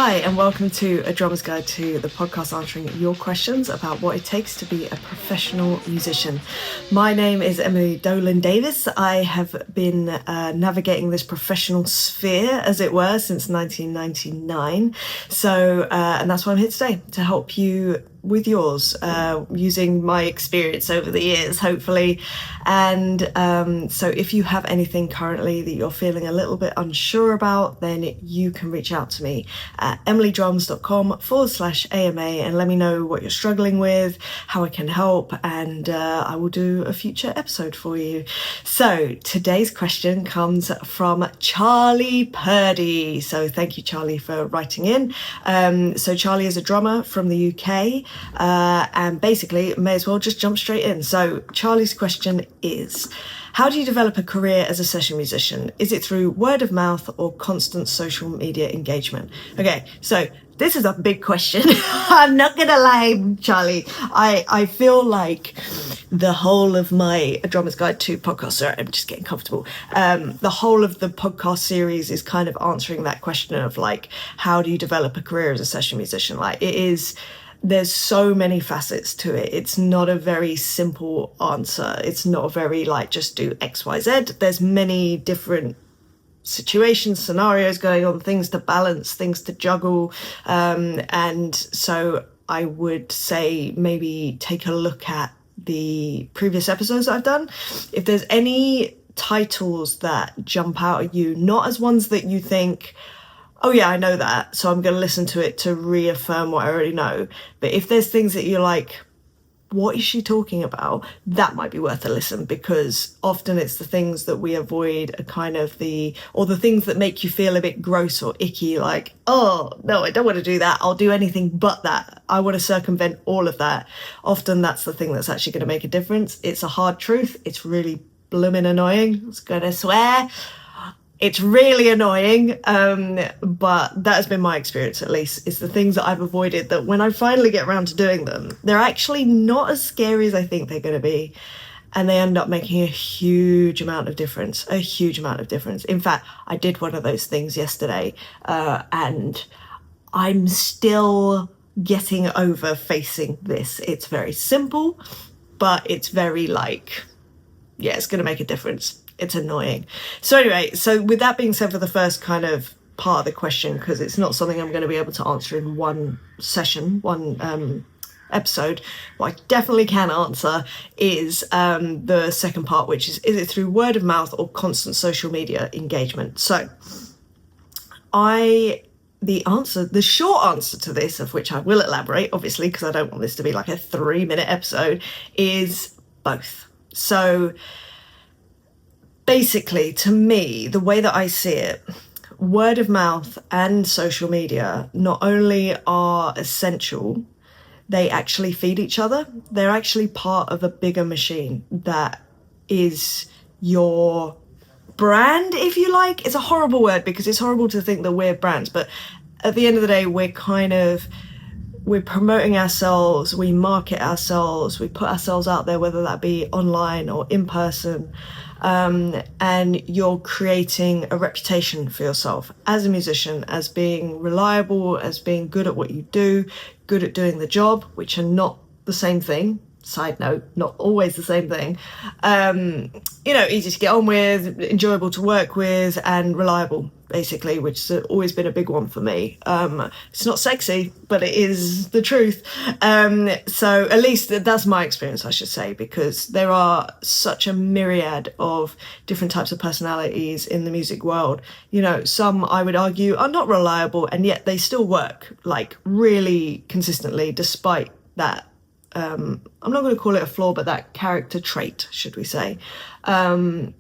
Hi, and welcome to A Drummer's Guide to the podcast answering your questions about what it takes to be a professional musician. My name is Emily Dolan Davis. I have been navigating this professional sphere, as it were, since 1999. And that's why I'm here today, to help you with yours, using my experience over the years, hopefully. And so if you have anything currently that you're feeling a little bit unsure about, then you can reach out to me at emilydrums.com/AMA and let me know what you're struggling with, how I can help, and I will do a future episode for you. So today's question comes from Charlie Purdie. So thank you, Charlie, for writing in. So Charlie is a drummer from the UK. And basically, may as well just jump straight in. So Charlie's question is, how do you develop a career as a session musician? Is it through word of mouth or constant social media engagement? Okay, so this is a big question. I'm not gonna lie, Charlie. I feel like the whole of my A Drummer's Guide to podcast, sorry, I'm just getting comfortable. The whole of the podcast series is kind of answering that question of like, how do you develop a career as a session musician? Like, there's so many facets to it. It's not a very simple answer. It's not a very like, just do X, Y, Z. There's many different situations, scenarios going on, things to balance, things to juggle. And so I would say maybe take a look at the previous episodes I've done. If there's any titles that jump out at you, not as ones that you think, oh yeah, I know that, so I'm going to listen to it to reaffirm what I already know. But if there's things that you're like, what is she talking about? That might be worth a listen, because often it's the things that we avoid are kind of the things that make you feel a bit gross or icky, like, oh no, I don't want to do that. I'll do anything but that. I want to circumvent all of that. Often that's the thing that's actually going to make a difference. It's a hard truth. It's really blooming annoying. I was going to swear. It's really annoying, but that has been my experience, at least. It's the things that I've avoided that when I finally get around to doing them, they're actually not as scary as I think they're going to be. And they end up making a huge amount of difference, In fact, I did one of those things yesterday, and I'm still getting over facing this. It's very simple, but it's very it's going to make a difference. It's annoying. So anyway, so with that being said, for the first kind of part of the question, because it's not something I'm going to be able to answer in one session, one episode, what I definitely can answer is the second part, which is it through word of mouth or constant social media engagement? So the short answer to this, of which I will elaborate, obviously, because I don't want this to be like a 3-minute episode, is both. So basically, to me, the way that I see it, word of mouth and social media not only are essential, they actually feed each other. They're actually part of a bigger machine that is your brand, if you like. It's a horrible word because it's horrible to think that we're brands, but at the end of the day, we're promoting ourselves, we market ourselves, we put ourselves out there, whether that be online or in person. And you're creating a reputation for yourself as a musician, as being reliable, as being good at what you do, good at doing the job, which are not the same thing. Side note, not always the same thing. Easy to get on with, enjoyable to work with, and reliable, basically, which has always been a big one for me. It's not sexy, but it is the truth. So at least that's my experience, I should say, because there are such a myriad of different types of personalities in the music world. Some I would argue are not reliable, and yet they still work like really consistently, despite that. I'm not going to call it a flaw, but that character trait, should we say. And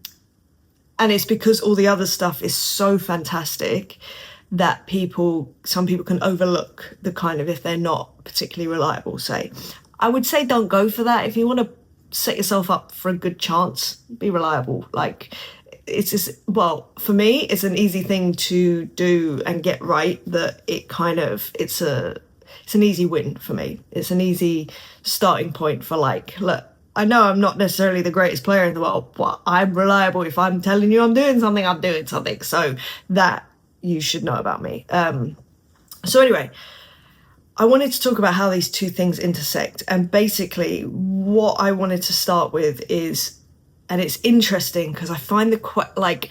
it's because all the other stuff is so fantastic that some people can overlook the kind of, if they're not particularly reliable, say. I would say don't go for that. If you want to set yourself up for a good chance, be reliable. Like, it's just, well, for me, it's an easy thing to do and get right, that it's an easy win for me. It's an easy starting point for look, I know I'm not necessarily the greatest player in the world, but I'm reliable. If I'm telling you I'm doing something, I'm doing something. So that you should know about me. So anyway, I wanted to talk about how these two things intersect. And basically what I wanted to start with is, and it's interesting because I find I like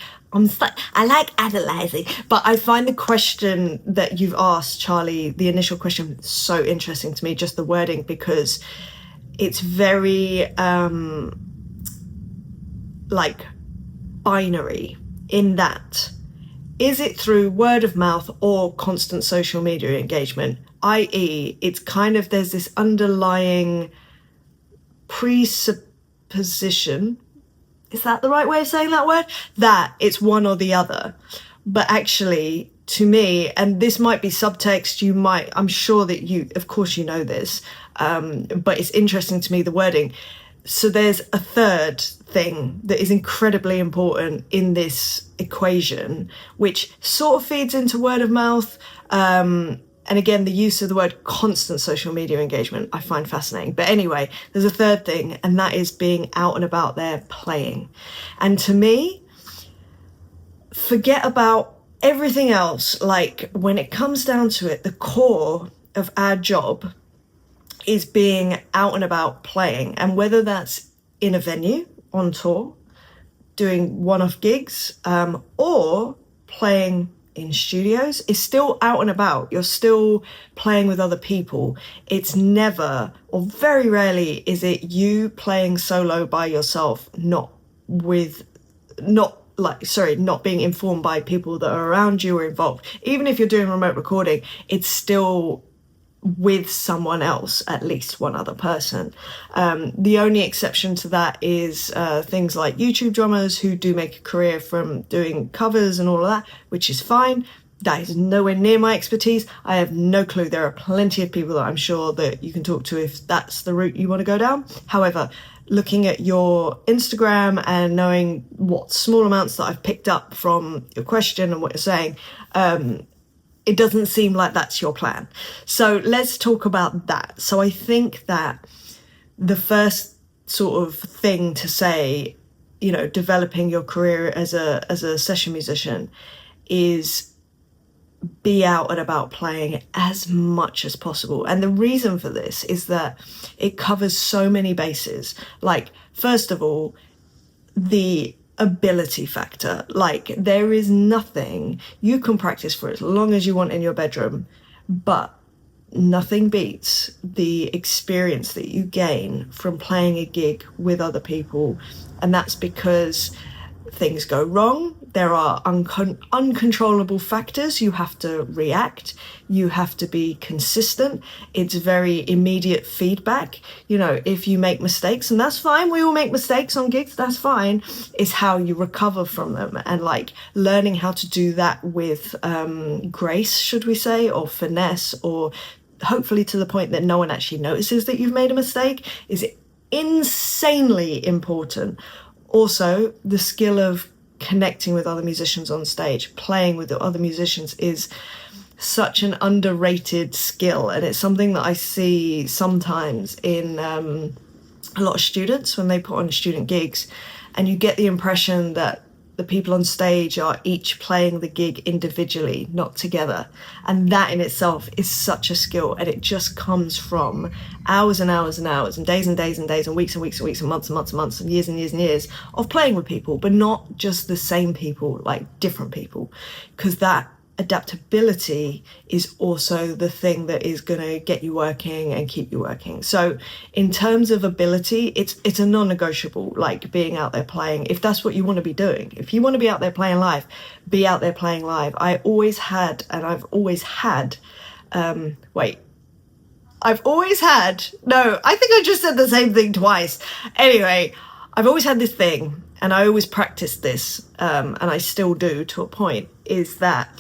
analyzing, but I find the question that you've asked, Charlie, the initial question, so interesting to me, just the wording, because it's very binary in that, is it through word of mouth or constant social media engagement? i.e., it's kind of, there's this underlying presupposition, is that the right way of saying that word? That it's one or the other. But actually, to me, and this might be subtext, I'm sure that of course you know this, but it's interesting to me, the wording. So there's a third thing that is incredibly important in this equation, which sort of feeds into word of mouth. And again, the use of the word constant social media engagement, I find fascinating. But anyway, there's a third thing, and that is being out and about there playing. And to me, forget about everything else. Like, when it comes down to it, the core of our job is being out and about playing. And whether that's in a venue, on tour, doing one-off gigs, or playing in studios, is still out and about. You're still playing with other people. It's never, or very rarely, is it you playing solo by yourself, not being informed by people that are around you or involved. Even if you're doing remote recording, it's still with someone else, at least one other person. The only exception to that is things like YouTube drummers who do make a career from doing covers and all of that, which is fine. That is nowhere near my expertise. I have no clue. There are plenty of people that I'm sure that you can talk to if that's the route you want to go down. However, looking at your Instagram and knowing what small amounts that I've picked up from your question and what you're saying, it doesn't seem like that's your plan. So let's talk about that. So I think that the first sort of thing to say, developing your career as a session musician, is be out and about playing as much as possible. And the reason for this is that it covers so many bases. Like, first of all, the ability factor. Like, there is nothing you can practice for as long as you want in your bedroom, but nothing beats the experience that you gain from playing a gig with other people. And that's because things go wrong. There are uncontrollable factors. You have to react. You have to be consistent. It's very immediate feedback. If you make mistakes, and that's fine. We all make mistakes on gigs. That's fine. It's how you recover from them, and learning how to do that with grace, should we say, or finesse, or hopefully to the point that no one actually notices that you've made a mistake, is insanely important. Also, the skill of connecting with other musicians on stage, playing with other musicians, is such an underrated skill. And it's something that I see sometimes in a lot of students when they put on student gigs, and you get the impression that the people on stage are each playing the gig individually, not together. And that in itself is such a skill, and it just comes from hours and hours and hours and days and days and days and weeks and weeks and weeks and months and months and months and years and years of playing with people, but not just the same people, different people, because that adaptability is also the thing that is going to get you working and keep you working. So in terms of ability, it's a non-negotiable, being out there playing. If that's what you want to be doing, if you want to be out there playing live, be out there playing live. I've always had no, I think I just said the same thing twice. Anyway, I've always had this thing, and I always practiced this, and I still do to a point, is that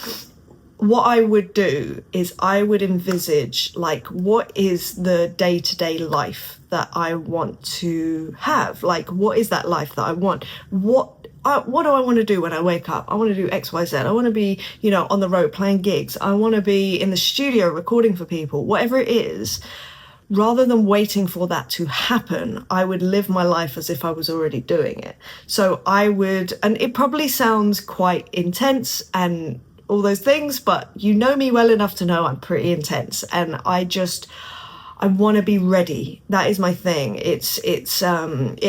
what I would do is I would envisage, what is the day-to-day life that I want to have? What is that life that I want? What do I want to do when I wake up? I want to do X, Y, Z. I want to be, on the road playing gigs. I want to be in the studio recording for people, whatever it is. Rather than waiting for that to happen, I would live my life as if I was already doing it. So I would, and it probably sounds quite intense and all those things, but you know me well enough to know I'm pretty intense, and I want to be ready. That is my thing. It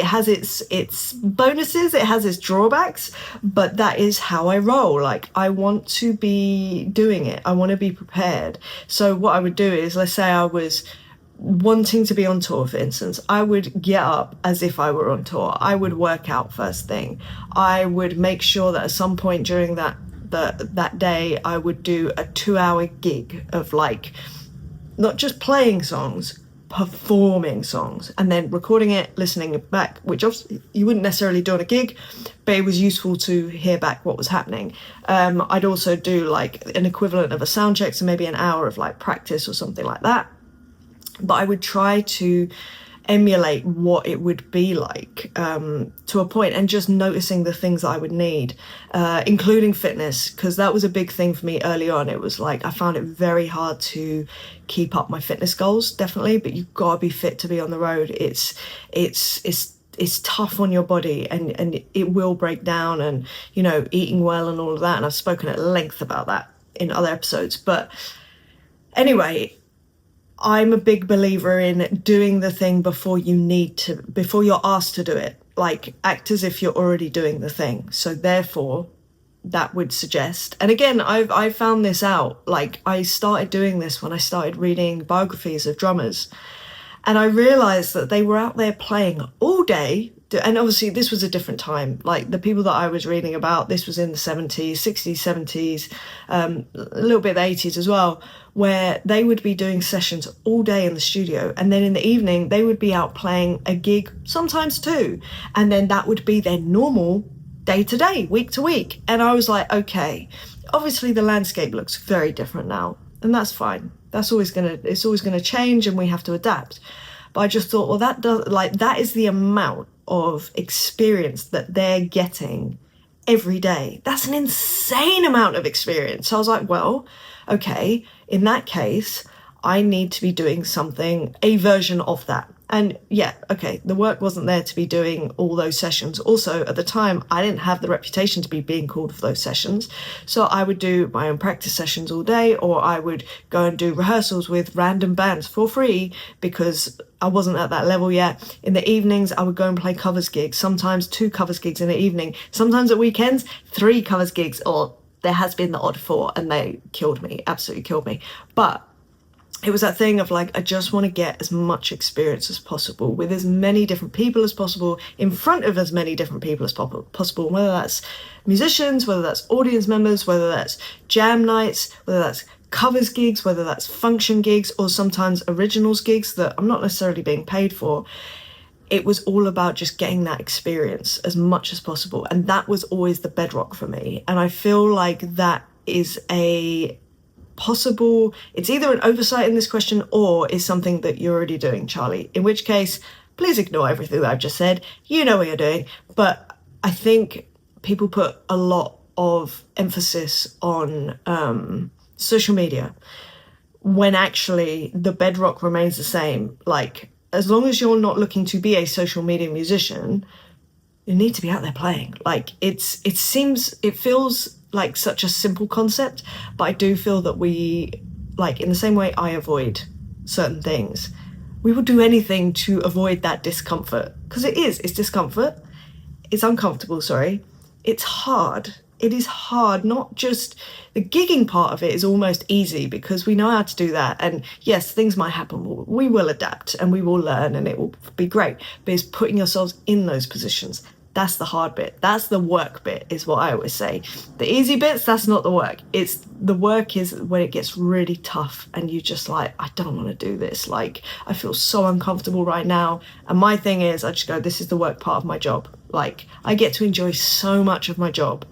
has its bonuses, it has its drawbacks, but that is how I roll. Like, I want to be doing it. I want to be prepared. So what I would do is, let's say I was wanting to be on tour, for instance, I would get up as if I were on tour. I would work out first thing. I would make sure that at some point during that day, I would do a 2-hour gig of, like, not just playing songs, performing songs, and then recording it, listening it back, which obviously you wouldn't necessarily do on a gig, but it was useful to hear back what was happening. I'd also do like an equivalent of a sound check, so maybe an hour of like practice or something like that. But I would try to emulate what it would be like to a point, and just noticing the things that I would need, including fitness, because that was a big thing for me early on. It was like, I found it very hard to keep up my fitness goals, definitely, but you've got to be fit to be on the road. It's tough on your body, and it will break down, and, you know, eating well and all of that, and I've spoken at length about that in other episodes. But anyway, I'm a big believer in doing the thing before you're asked to do it. Like, act as if you're already doing the thing. So therefore, that would suggest, and again, I found this out, like, I started doing this when I started reading biographies of drummers, and I realized that they were out there playing all day. And obviously this was a different time. Like, the people that I was reading about, this was in the 70s, 60s, 70s, a little bit of the 80s as well, where they would be doing sessions all day in the studio, and then in the evening they would be out playing a gig, sometimes two, and then that would be their normal day to day, week to week. And I was like, okay, obviously the landscape looks very different now, and that's fine. It's always gonna change, and we have to adapt. But I just thought, well, that is the amount of experience that they're getting every day. That's an insane amount of experience. So I was like, well, okay, in that case, I need to be doing something, a version of that. And yeah, okay, the work wasn't there to be doing all those sessions. Also, at the time, I didn't have the reputation to be being called for those sessions. So I would do my own practice sessions all day, or I would go and do rehearsals with random bands for free, because I wasn't at that level yet. In the evenings, I would go and play covers gigs, sometimes 2 covers gigs in the evening, sometimes at weekends, 3 covers gigs, or there has been the odd 4, and they killed me, absolutely killed me. But it was that thing of like, I just want to get as much experience as possible with as many different people as possible, in front of as many different people as possible, whether that's musicians, whether that's audience members, whether that's jam nights, whether that's covers gigs, whether that's function gigs, or sometimes originals gigs that I'm not necessarily being paid for. It was all about just getting that experience as much as possible. And that was always the bedrock for me. And I feel like that is it's either an oversight in this question, or is something that you're already doing, Charlie. In which case, please ignore everything that I've just said. You know what you're doing. But I think people put a lot of emphasis on social media, when actually the bedrock remains the same. Like, as long as you're not looking to be a social media musician, you need to be out there playing. Like, it feels like such a simple concept, but I do feel that we, like, in the same way I avoid certain things, we will do anything to avoid that discomfort, because it's discomfort, it's uncomfortable, it's hard. It is hard. Not just the gigging part of it is almost easy, because we know how to do that, and yes, things might happen, we will adapt and we will learn, and it will be great. But it's putting yourselves in those positions. That's the hard bit. That's the work bit, is what I always say. The easy bits, that's not the work. The work is when it gets really tough and you just like, I don't want to do this. Like, I feel so uncomfortable right now. And my thing is, I just go, this is the work part of my job. Like, I get to enjoy so much of my job.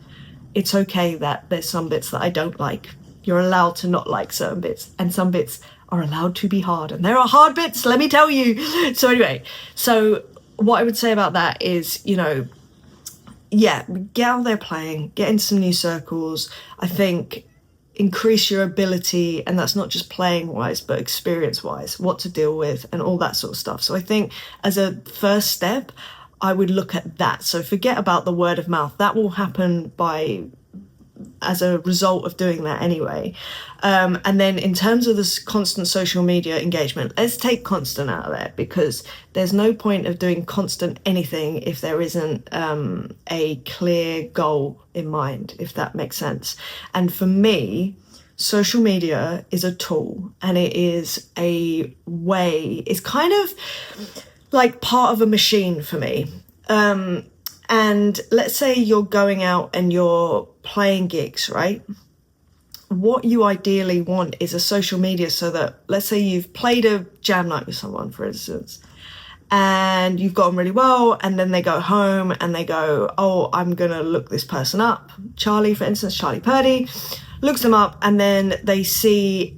It's okay that there's some bits that I don't like. You're allowed to not like certain bits, and some bits are allowed to be hard. And there are hard bits, let me tell you. So anyway, what I would say about that is, get out there playing, get into some new circles. I think increase your ability, and that's not just playing wise, but experience wise, what to deal with and all that sort of stuff. So I think as a first step, I would look at that. So forget about the word of mouth. That will happen by as a result of doing that anyway. And then in terms of this constant social media engagement, let's take constant out of there, because there's no point of doing constant anything if there isn't a clear goal in mind, if that makes sense. And for me, social media is a tool, and it is a way, it's kind of like part of a machine for me. And let's say you're going out and you're playing gigs, right? What you ideally want is a social media so that, let's say you've played a jam night with someone, for instance, and you've got on really well, and then they go home and they go, oh, I'm going to look this person up. Charlie, for instance, Charlie Purdie, looks them up, and then they see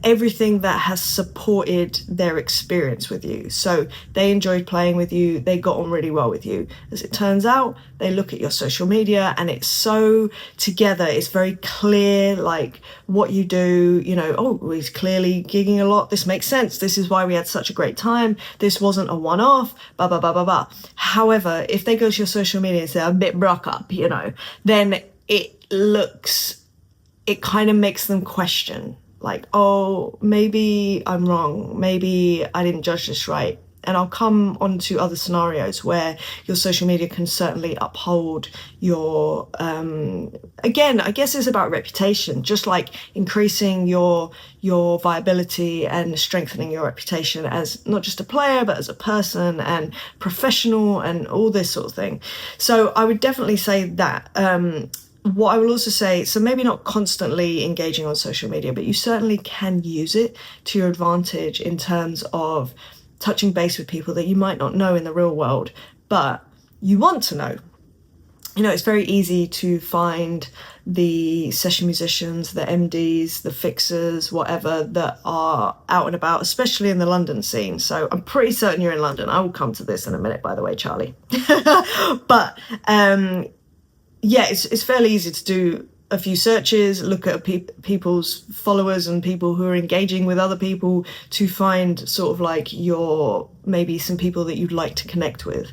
everything that has supported their experience with you. So they enjoyed playing with you, they got on really well with you. As it turns out, they look at your social media and it's so together, it's very clear, like what you do, you know, oh, he's clearly gigging a lot, this makes sense, this is why we had such a great time, this wasn't a one-off, blah, blah, blah, blah, blah. However, if they go to your social media and say, I'm a bit broke up, you know, then it kind of makes them question, like, oh, maybe I'm wrong, maybe I didn't judge this right. And I'll come on to other scenarios where your social media can certainly uphold your, again, I guess it's about reputation, just like increasing your viability and strengthening your reputation as not just a player, but as a person and professional and all this sort of thing. So I would definitely say that. What I will also say, so maybe not constantly engaging on social media, but you certainly can use it to your advantage in terms of touching base with people that you might not know in the real world, but you want to know. You know, it's very easy to find the session musicians, the MDs, the fixers, whatever, that are out and about, especially in the London scene. So I'm pretty certain you're in London. I will come to this in a minute, by the way, Charlie. But yeah, it's fairly easy to do a few searches, look at people's followers and people who are engaging with other people to find sort of like maybe some people that you'd like to connect with.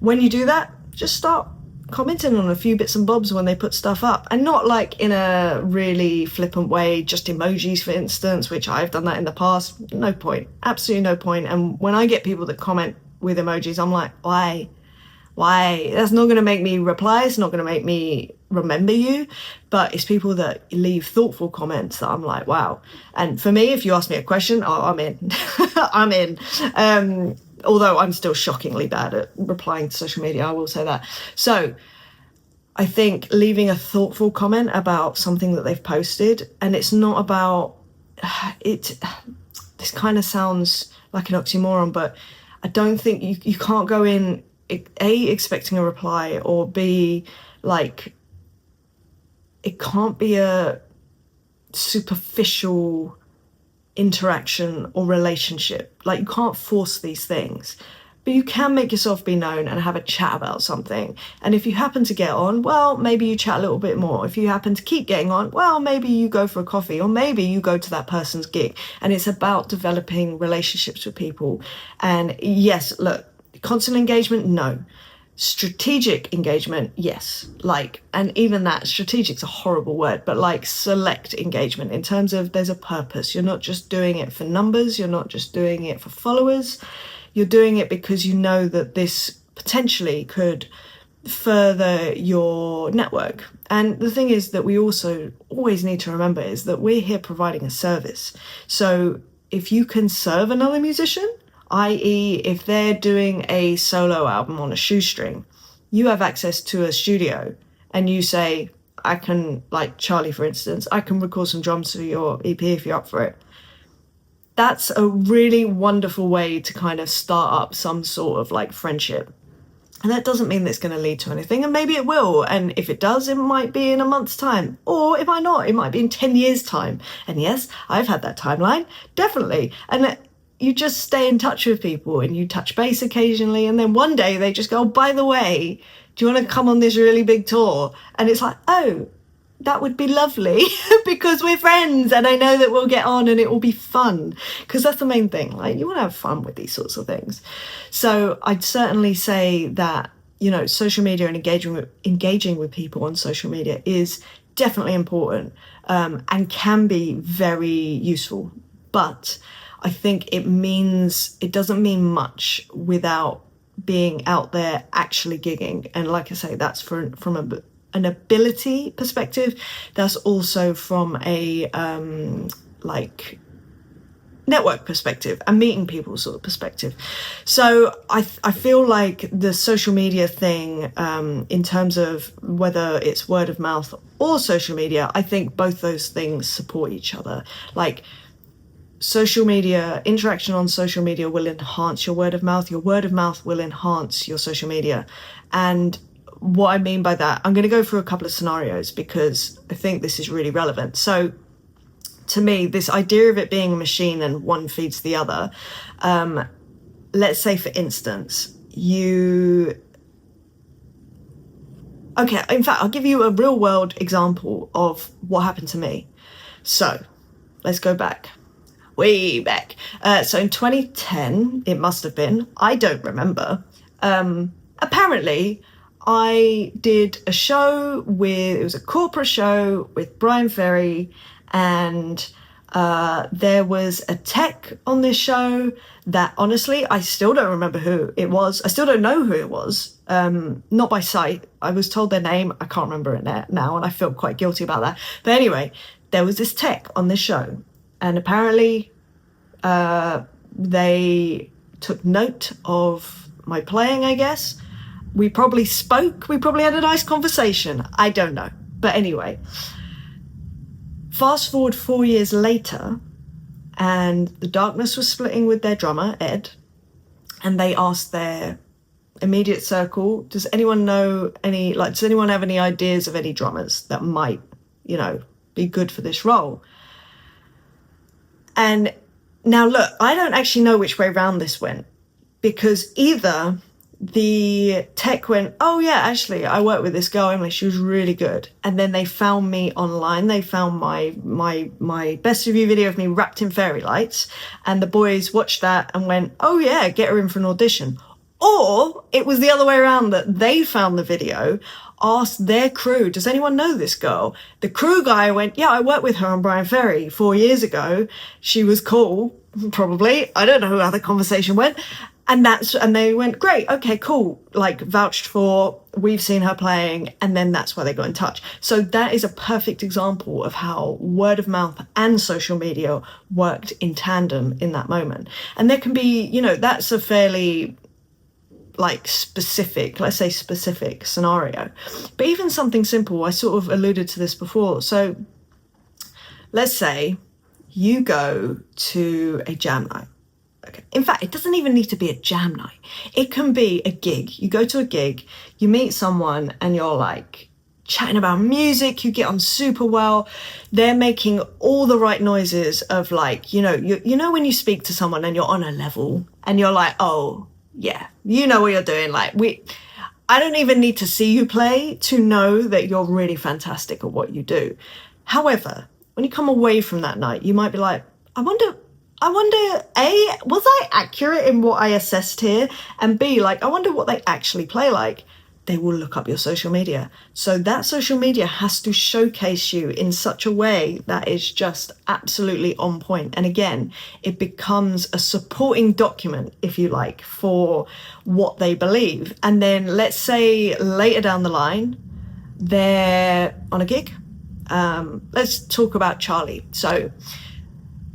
When you do that, just start commenting on a few bits and bobs when they put stuff up, and not like in a really flippant way, just emojis, for instance, which I've done that in the past. No point, absolutely no point. And when I get people that comment with emojis, I'm like, why? That's not going to make me reply, it's not going to make me remember you. But it's people that leave thoughtful comments that I'm like, wow. And for me, if you ask me a question, oh, I'm in. I'm in. Although I'm still shockingly bad at replying to social media, I will say that. So I think leaving a thoughtful comment about something that they've posted, and it's not about it, this kind of sounds like an oxymoron, but I don't think you can't go in A, expecting a reply, or B, like, it can't be a superficial interaction or relationship. Like, you can't force these things, but you can make yourself be known and have a chat about something. And if you happen to get on, well, maybe you chat a little bit more. If you happen to keep getting on, well, maybe you go for a coffee, or maybe you go to that person's gig. And it's about developing relationships with people. And yes, look, constant engagement, no. Strategic engagement, yes. Like, and even that, strategic's a horrible word, but like select engagement in terms of there's a purpose. You're not just doing it for numbers, you're not just doing it for followers, you're doing it because you know that this potentially could further your network. And the thing is that we also always need to remember is that we're here providing a service. So if you can serve another musician, i.e. if they're doing a solo album on a shoestring, you have access to a studio and you say, I can, like Charlie, for instance, I can record some drums for your EP if you're up for it. That's a really wonderful way to kind of start up some sort of like friendship. And that doesn't mean that it's going to lead to anything, and maybe it will. And if it does, it might be in a month's time, or it might not, it might be in 10 years' time. And yes, I've had that timeline, definitely. And you just stay in touch with people and you touch base occasionally, and then one day they just go, oh, by the way, do you want to come on this really big tour? And it's like, oh, that would be lovely because we're friends and I know that we'll get on and it will be fun, because that's the main thing. Like, you want to have fun with these sorts of things. So I'd certainly say that, you know, social media and engaging with people on social media is definitely important, and can be very useful. But I think it doesn't mean much without being out there actually gigging. And like I say, that's from an ability perspective. That's also from a like network perspective and meeting people sort of perspective. So I feel like the social media thing, in terms of whether it's word of mouth or social media, I think both those things support each other. Like, social media, interaction on social media will enhance your word of mouth will enhance your social media. And what I mean by that, I'm going to go through a couple of scenarios because I think this is really relevant. So to me, this idea of it being a machine and one feeds the other, let's say, for instance, okay, in fact, I'll give you a real world example of what happened to me. So let's go back, way back. So in 2010, it must have been, I don't remember. Apparently, I did a show it was a corporate show with Brian Ferry, and there was a tech on this show that, honestly, I still don't remember who it was. I still don't know who it was, not by sight. I was told their name. I can't remember it now, and I feel quite guilty about that. But anyway, there was this tech on this show, and apparently they took note of my playing, I guess. We probably spoke. We probably had a nice conversation. I don't know. But anyway, fast forward 4 years later, and the Darkness was splitting with their drummer, Ed, and they asked their immediate circle, does anyone have any ideas of any drummers that might, be good for this role? And now look, I don't actually know which way round this went, because either the tech went, oh yeah, actually I worked with this girl, Emily, she was really good, and then they found me online, they found my best review video of me wrapped in fairy lights, and the boys watched that and went, oh yeah, get her in for an audition. Or it was the other way around, that they found the video, asked their crew, does anyone know this girl? The crew guy went, yeah, I worked with her on Brian Ferry 4 years ago, she was cool, probably, I don't know how the conversation went. And they went, great, okay, cool, like vouched for, we've seen her playing, and then that's why they got in touch. So that is a perfect example of how word of mouth and social media worked in tandem in that moment. And there can be, that's a fairly specific scenario. But even something simple, I sort of alluded to this before. So let's say you go to a jam night. Okay. In fact, it doesn't even need to be a jam night. It can be a gig. You go to a gig, you meet someone, and you're like chatting about music, you get on super well. They're making all the right noises of when you speak to someone and you're on a level and you're like, oh yeah, you know what you're doing. I don't even need to see you play to know that you're really fantastic at what you do. However, when you come away from that night, you might be like, I wonder, A, was I accurate in what I assessed here? And B, I wonder what they actually play like. They will look up your social media. So that social media has to showcase you in such a way that is just absolutely on point. And again, it becomes a supporting document, if you like, for what they believe. And then let's say later down the line, they're on a gig. Let's talk about Charlie. So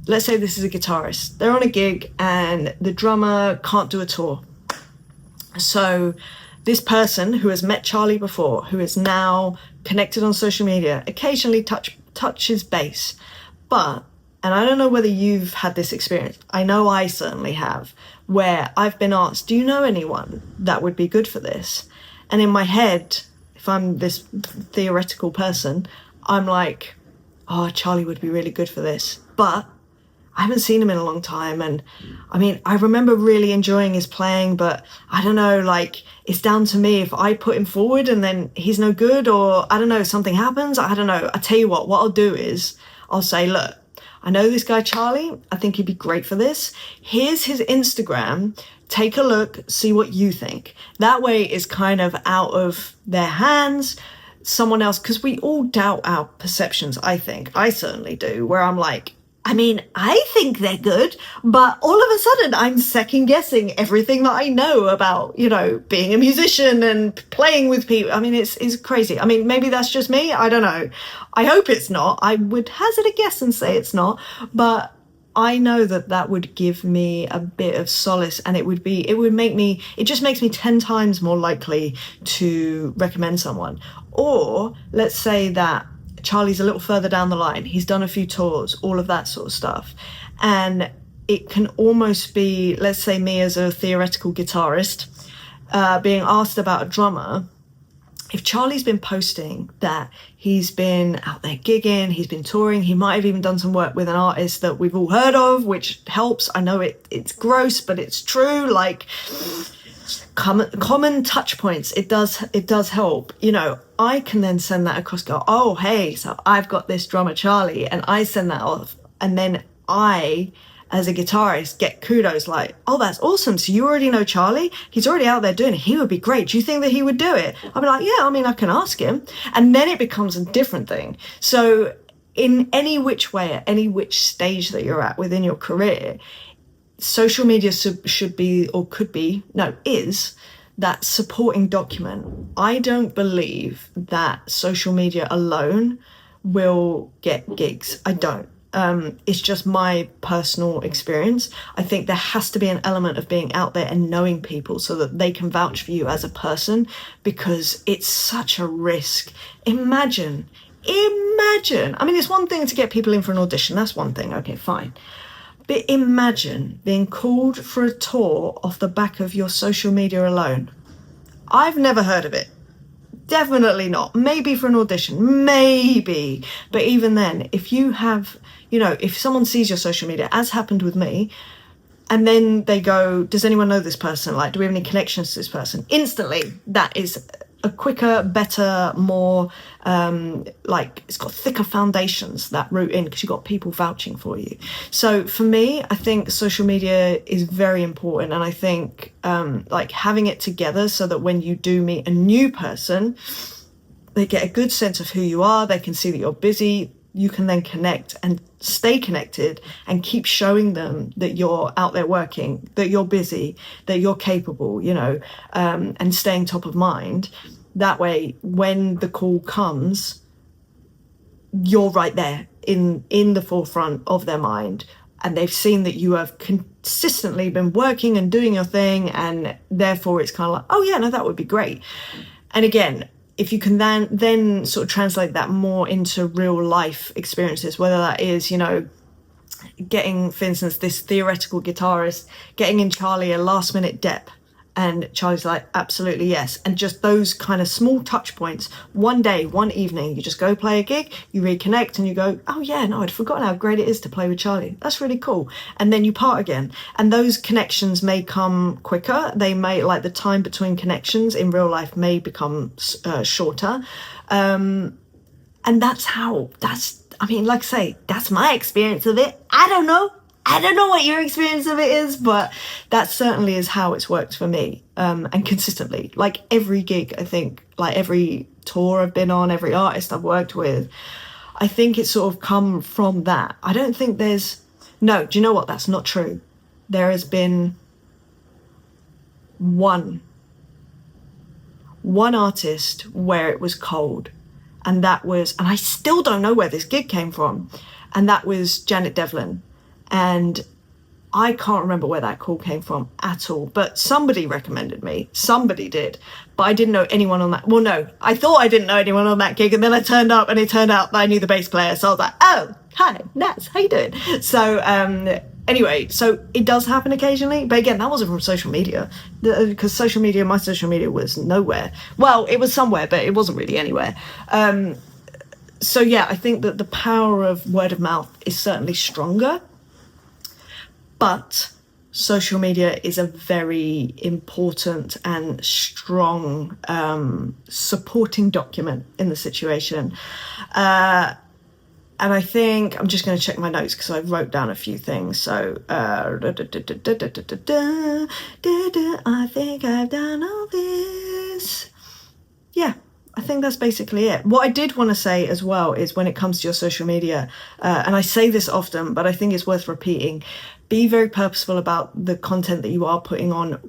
let's say this is a guitarist. They're on a gig and the drummer can't do a tour. So this person who has met Charlie before, who is now connected on social media, occasionally touches base. But, and I don't know whether you've had this experience, I know I certainly have, where I've been asked, do you know anyone that would be good for this? And in my head, if I'm this theoretical person, I'm like, oh, Charlie would be really good for this. But I haven't seen him in a long time. And I mean, I remember really enjoying his playing, but I don't know, it's down to me if I put him forward and then he's no good, or I don't know, something happens. I don't know. I tell you what I'll do is I'll say, look, I know this guy, Charlie, I think he'd be great for this. Here's his Instagram. Take a look, see what you think. That way it's kind of out of their hands. someone else, because we all doubt our perceptions, I think. I certainly do, where I'm like, I mean, I think they're good, but all of a sudden I'm second guessing everything that I know about, you know, being a musician and playing with people. I mean, it's crazy. I mean, maybe that's just me. I don't know. I hope it's not. I would hazard a guess and say it's not, but I know that would give me a bit of solace, and it would make me, it just makes me 10 times more likely to recommend someone. Or let's say that Charlie's a little further down the line. He's done a few tours, all of that sort of stuff. And it can almost be, let's say me as a theoretical guitarist, being asked about a drummer. If Charlie's been posting that he's been out there gigging, he's been touring, he might have even done some work with an artist that we've all heard of, which helps. I know it's gross, but it's true. Like, common touch points, it does help. You know, I can then send that across, go, oh hey, so I've got this drummer Charlie, and I send that off, and then I, as a guitarist, get kudos like, oh, that's awesome, so you already know Charlie, he's already out there doing it, he would be great, do you think that he would do it? I'll be like, yeah, I mean, I can ask him. And then it becomes a different thing. So in any which way, at any which stage that you're at within your career, social media should be, or could be, no, is that supporting document. I don't believe that social media alone will get gigs. I don't. It's just my personal experience. I think there has to be an element of being out there and knowing people so that they can vouch for you as a person, because it's such a risk. Imagine. I mean, it's one thing to get people in for an audition. That's one thing. Okay, fine. But imagine being called for a tour off the back of your social media alone. I've never heard of it. Definitely not. Maybe for an audition, maybe. But even then, if you have, you know, if someone sees your social media, as happened with me, and then they go, does anyone know this person? Like, do we have any connections to this person? Instantly, that is a quicker, better, more, like, it's got thicker foundations, that route in, because you've got people vouching for you. So for me, I think social media is very important. And I think, like, having it together so that when you do meet a new person, they get a good sense of who you are, they can see that you're busy, you can then connect and stay connected and keep showing them that you're out there working, that you're busy, that you're capable, you know, and staying top of mind. That way, when the call comes, you're right there in the forefront of their mind, and they've seen that you have consistently been working and doing your thing, and therefore it's kind of like, oh yeah, no, that would be great. And again, if you can then sort of translate that more into real life experiences, whether that is, you know, getting, for instance, this theoretical guitarist getting in Charlie a last minute dep, and Charlie's like, absolutely yes. And just those kind of small touch points, one day, one evening, you just go play a gig, you reconnect, and you go, oh yeah, no, I'd forgotten how great it is to play with Charlie. That's really cool. And then you part again. And those connections may come quicker. They may, like, the time between connections in real life may become shorter. And I mean, like I say, that's my experience of it. I don't know what your experience of it is, but that certainly is how it's worked for me, and consistently. Like, every gig, I think, like every tour I've been on, every artist I've worked with, I think it's sort of come from that. I don't think do you know what? That's not true. There has been one artist where it was cold, and I still don't know where this gig came from, and that was Janet Devlin. And I can't remember where that call came from at all, but somebody recommended me. Somebody did. But I didn't know anyone on that. Well, no, I thought I didn't know anyone on that gig. And then I turned up and it turned out that I knew the bass player. So I was like, oh, hi, Nats, how you doing? So anyway, so it does happen occasionally. But again, that wasn't from social media, because my social media was nowhere. Well, it was somewhere, but it wasn't really anywhere. So yeah, I think that the power of word of mouth is certainly stronger. But social media is a very important and strong supporting document in the situation. And I think I'm just going to check my notes because I wrote down a few things. So I think I've done all this. Yeah, I I think that's basically it. What I did want to say as well is when it comes to your social media, and I say this often, but I think it's worth repeating, be very purposeful about the content that you are putting on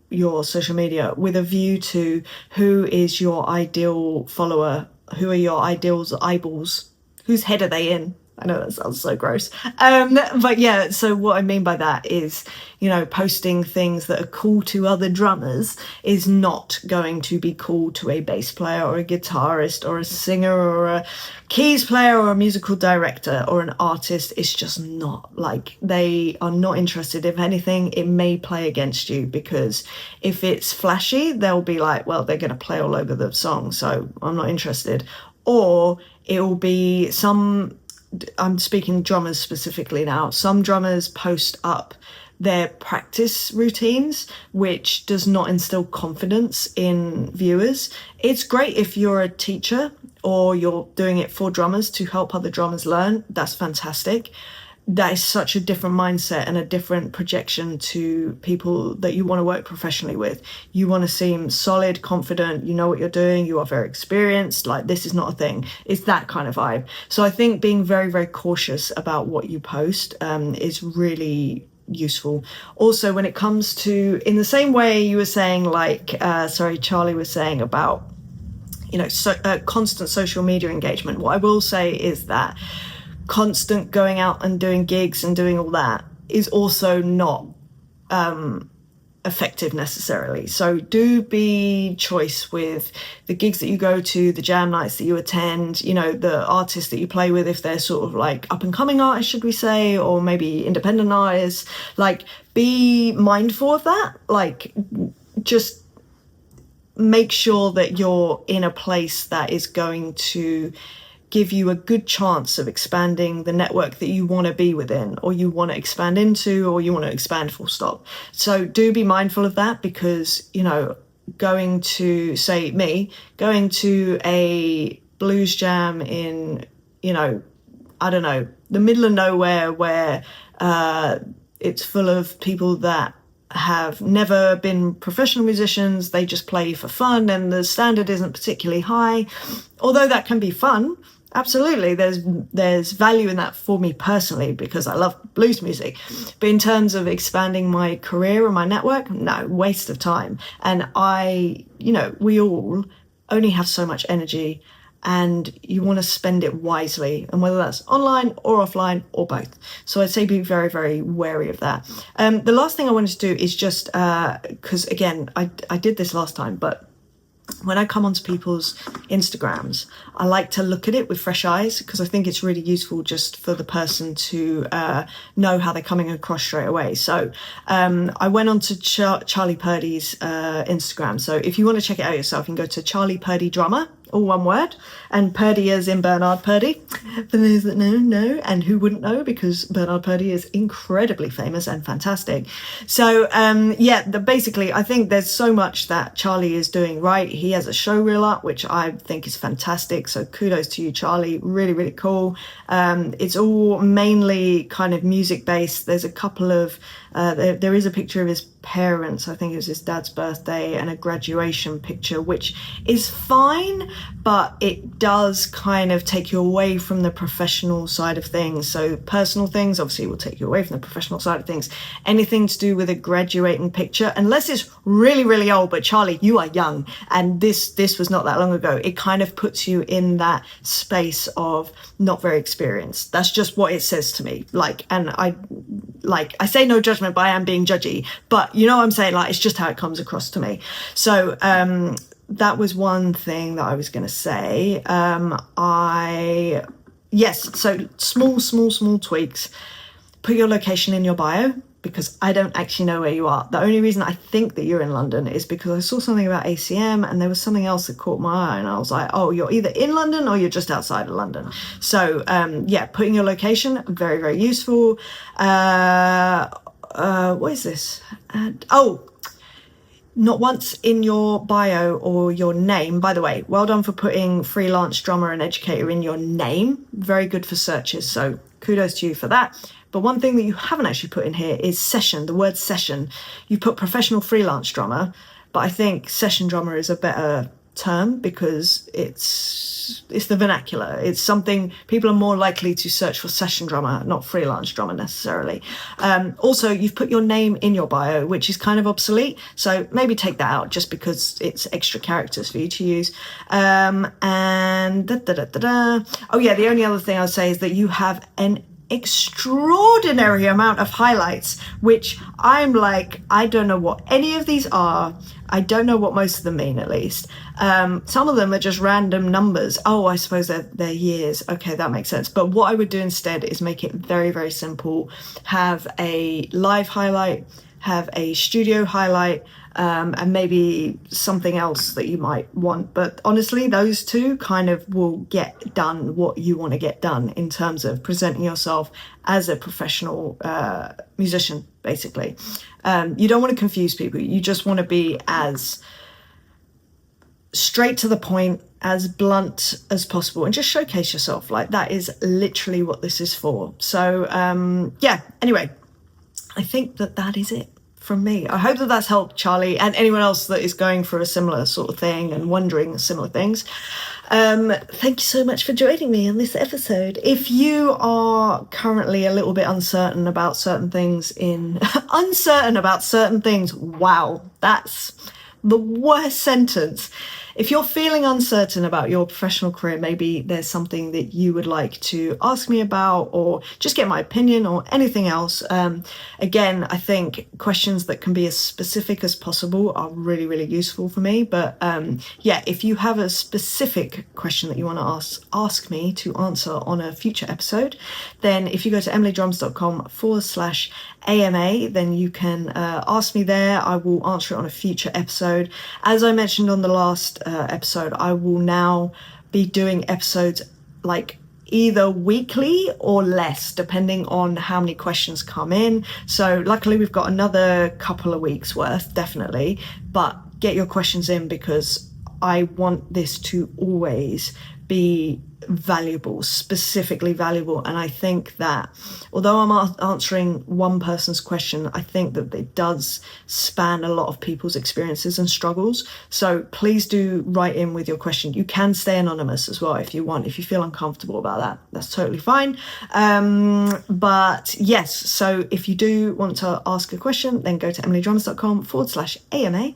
your social media with a view to who is your ideal follower, who are your ideals eyeballs, whose head are they in. I know that sounds so gross. But yeah, so what I mean by that is, you know, posting things that are cool to other drummers is not going to be cool to a bass player or a guitarist or a singer or a keys player or a musical director or an artist. It's just not. Like, they are not interested. If anything, it may play against you, because if it's flashy, they'll be like, well, they're going to play all over the song, so I'm not interested. Or it will be I'm speaking drummers specifically now. Some drummers post up their practice routines, which does not instill confidence in viewers. It's great if you're a teacher or you're doing it for drummers to help other drummers learn. That's fantastic. That is such a different mindset and a different projection to people that you want to work professionally with. You want to seem solid, confident, you know what you're doing, you are very experienced, like this is not a thing. It's that kind of vibe. So I think being very, very cautious about what you post is really useful. Also, when it comes to, in the same way you were saying, like, Charlie was saying about, you know, constant social media engagement. What I will say is that constant going out and doing gigs and doing all that is also not effective necessarily. So do be choice with the gigs that you go to, the jam nights that you attend, you know, the artists that you play with, if they're sort of like up and coming artists, should we say, or maybe independent artists. Like, be mindful of that. Like, just make sure that you're in a place that is going to give you a good chance of expanding the network that you want to be within, or you want to expand into, or you want to expand full stop. So do be mindful of that, because, you know, going to a blues jam in, you know, I don't know, the middle of nowhere where it's full of people that have never been professional musicians, they just play for fun and the standard isn't particularly high. Although that can be fun, absolutely, there's value in that for me personally, because I love blues music. But in terms of expanding my career and my network, no, waste of time. And we all only have so much energy, and you want to spend it wisely, and whether that's online or offline or both. So I'd say be very, very wary of that. The last thing I wanted to do is just, because again, I did this last time, but when I come onto people's Instagrams, I like to look at it with fresh eyes, because I think it's really useful just for the person to know how they're coming across straight away. So I went on to Charlie Purdie's Instagram. So if you want to check it out yourself, you can go to Charlie Purdie Drummer, all one word, and Purdie is in Bernard Purdie, for those that know, and who wouldn't know, because Bernard Purdie is incredibly famous and fantastic. So basically I think there's so much that Charlie is doing right. He has a show reel up, which I think is fantastic, so kudos to you, Charlie. Really, really cool. It's all mainly kind of music based. There's a couple of there is a picture of his parents, I think it was his dad's birthday, and a graduation picture, which is fine, but it does kind of take you away from the professional side of things. So personal things obviously will take you away from the professional side of things. Anything to do with a graduating picture, unless it's really, really old, but Charlie, you are young, and this was not that long ago, it kind of puts you in that space of not very experienced. That's just what it says to me. I say no judgment, but I am being judgy, but you know what I'm saying? Like, it's just how it comes across to me. So that was one thing that I was going to say. So small tweaks. Put your location in your bio, because I don't actually know where you are. The only reason I think that you're in London is because I saw something about ACM, and there was something else that caught my eye, and I was like, oh, you're either in London or you're just outside of London. So putting your location, very, very useful. What is this? Not once in your bio or your name. By the way, well done for putting freelance drummer and educator in your name. Very good for searches, so kudos to you for that. But one thing that you haven't actually put in here is session, the word session. You put professional freelance drummer, but I think session drummer is a better term because it's the vernacular. It's something people are more likely to search for session drummer, not freelance drummer necessarily. Also, you've put your name in your bio, which is kind of obsolete. So maybe take that out just because it's extra characters for you to use. Oh yeah, the only other thing I'll say is that you have an extraordinary amount of highlights, which I'm like, I don't know what any of these are. I don't know what most of them mean, at least. Some of them are just random numbers. Oh, I suppose they're years. Okay, that makes sense. But what I would do instead is make it very, very simple. Have a live highlight, have a studio highlight, and maybe something else that you might want. But honestly, those two kind of will get done what you want to get done in terms of presenting yourself as a professional musician, basically. You don't want to confuse people. You just want to be as straight to the point, as blunt as possible, and just showcase yourself. Like, that is literally what this is for. So yeah, anyway, I think that is it from me. I hope that that's helped Charlie and anyone else that is going through a similar sort of thing and wondering similar things. Thank you so much for joining me on this episode. If you are currently a little bit uncertain about certain things wow, that's the worst sentence. If you're feeling uncertain about your professional career, maybe there's something that you would like to ask me about, or just get my opinion, or anything else. Again, I think questions that can be as specific as possible are really, really useful for me. But yeah, if you have a specific question that you want to ask me to answer on a future episode, then if you go to emilydrums.com/AMA, then you can ask me there. I will answer it on a future episode. As I mentioned on the last episode, I will now be doing episodes like either weekly or less, depending on how many questions come in. So luckily we've got another couple of weeks worth, definitely, but get your questions in because I want this to always be valuable, specifically valuable. And I think that although I'm answering one person's question, I think that it does span a lot of people's experiences and struggles. So please do write in with your question. You can stay anonymous as well if you want. If you feel uncomfortable about that, that's totally fine. But yes, so if you do want to ask a question, then go to emilydrums.com/AMA.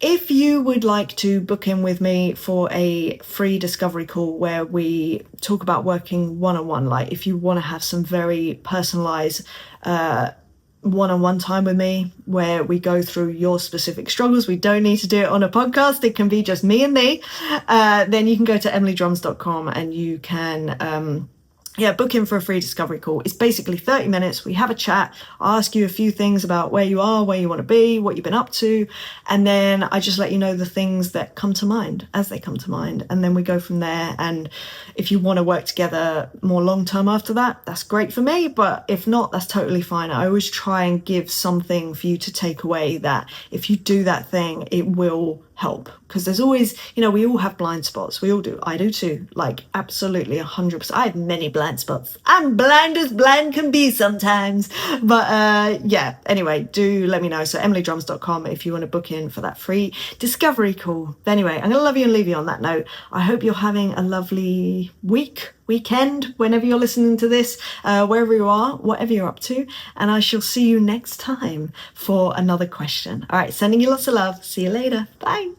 If you would like to book in with me for a free discovery call where we talk about working one-on-one, like if you want to have some very personalized one-on-one time with me where we go through your specific struggles, we don't need to do it on a podcast, it can be just me and me, then you can go to emilydrums.com and you can book in for a free discovery call. It's basically 30 minutes. We have a chat. I ask you a few things about where you are, where you want to be, what you've been up to. And then I just let you know the things that come to mind as they come to mind. And then we go from there. And if you want to work together more long term after that, that's great for me. But if not, that's totally fine. I always try and give something for you to take away that if you do that thing, it will help. Because there's always, we all have blind spots. We all do. I do too. Like, absolutely 100%. I have many blind spots. I'm blind as blind can be sometimes. But yeah, anyway, do let me know. So emilydrums.com if you want to book in for that free discovery call. Anyway, I'm going to love you and leave you on that note. I hope you're having a lovely weekend, whenever you're listening to this, wherever you are, whatever you're up to. And I shall see you next time for another question. All right, sending you lots of love. See you later. Bye.